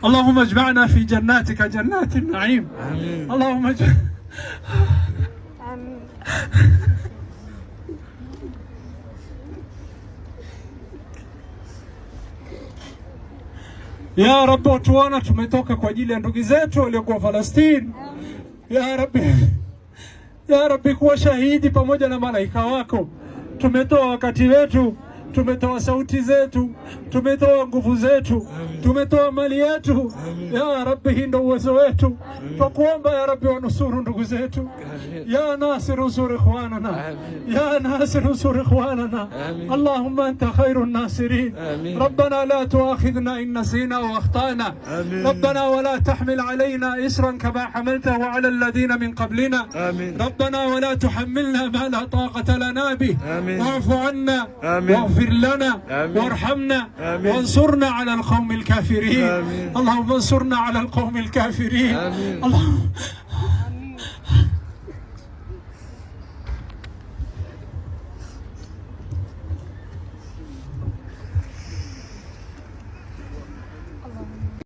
اللهم اجمعنا في جناتك جنات النعيم. آمين. اللهم آمين. Ya Rabbi, watuona tumetoka kwa ajili ya ndugu zetu waliokuwa Falastini. Ya Rabbi, kuwa shahidi pamoja na malaika wako. Tumetoa wakati wetu, tumetoa sauti zetu, tumetoa nguvu zetu, tumetoa mali yetu. Ya Rabbi, hii ndio uwezo wetu. Tukuomba ya Rabbi, wanusuru ndugu zetu. Ya Nasir unsur ikhwanana, ya Nasir unsur ikhwanana. Allahumma anta khairun nasirin. Rabbana la tuakhidhna in nasina wa akhtana. Rabbana wa la tahmil alayna isran kama hamaltahu ala alladhina min qablina. Rabbana wa la tuhammilna ma la taqata lana bih. Wa'fu anna واغفر لنا وارحمنا وانصرنا على القوم الكافرين. اللهم انصرنا على القوم الكافرين. اللهم